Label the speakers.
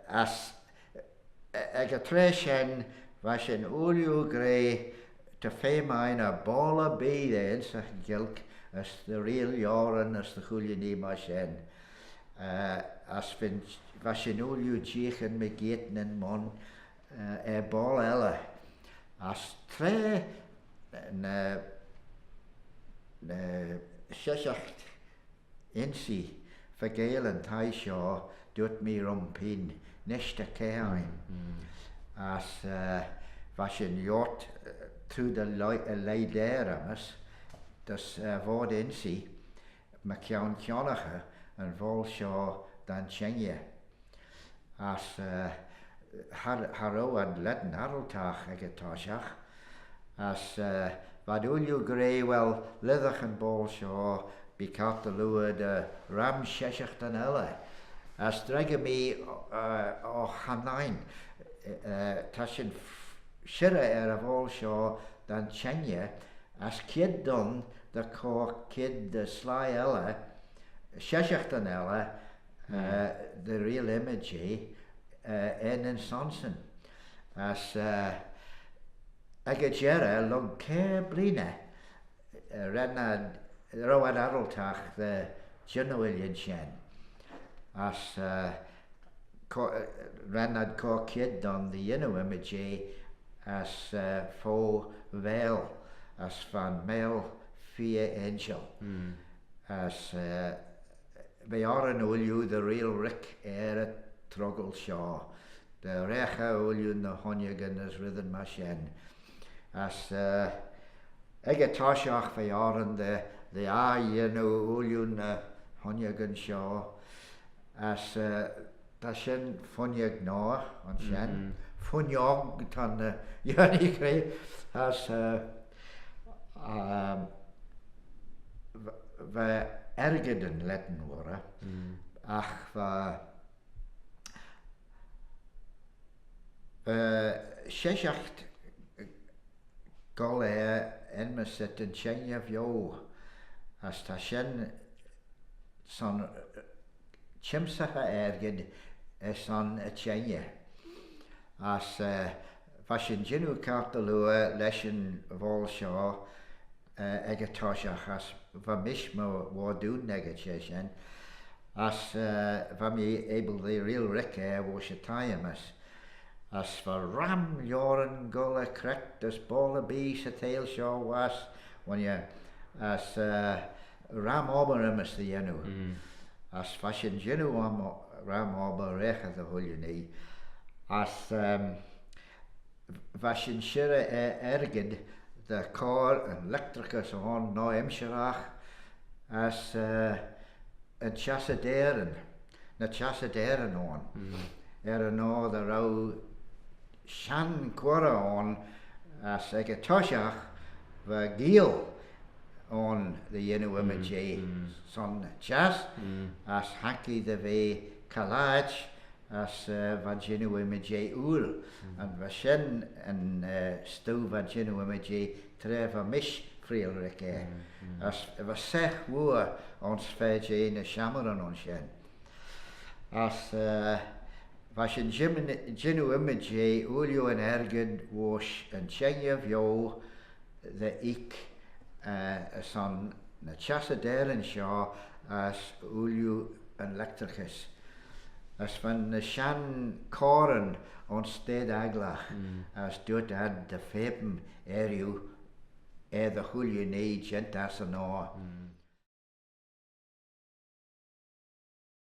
Speaker 1: As ag a treshen was een olio grey te fémain a balla beide eens a gilk as de real jaren as de goeie nie maar shen. As fin was een olio tjechen me geten en man bal elle. As tre na seshacht insi vergelen Thie shoh doet me rompin neste kein. As was een jort through de leideramus dus woord insi me kjaun kjannige en vol shoh dan tjenje. As haro ad letten harreltach egetashach. As wat ulju grey wel liddig en bol shoh bikat de lua de ram sheshach dan elle. As drege me o hanain tashin shire of all shoh dan tjenje. As kid done the ko kid de sly elle sheshach dan elle the real image en Sonsen. As agajera log ke blina renad road arreltach the Genoilian shen. As renad ko kid on the image as fo veil as van male fie angel. As we are an olju the real rick truggle shoh. De recha olju na honjagen as rhythm machine. As egetashach we are an the olju na honjagen shoh. As tashin funjag na on shen. Funjag tan yani kre as we ergeden letten worden. Ach Sheshacht gole en me set een tjenje vjo as ta shen son chimsache erged son a tjenje as was een genu kartelue leshen vol shoh egetashach as van mish mo war doen negatjeshen as van me able the real rick was a tiemus. As for ram joren gole correct as ball of bees a tail show was when you as ram oberum as the yenu. As fashion genu ram ober recha the huluni. As fashion shire erged the car and electricus on no emsherach as a chassaderen na chassaderen on. No the row shan quora on as egetashach va geel on the yenu image son chas as haki the ve kalach as va yenu image ul and va shen and stu va yenu image treva mish frielrike as va sech woe on sfeje in a shamaran on shen as was een genu image ulju en erged was een tjenje vjo de ik son na chassaderen shoh as ulju en elektricus as van de shan koren on steed aglach as doet had de fepen de goeie nee gent as en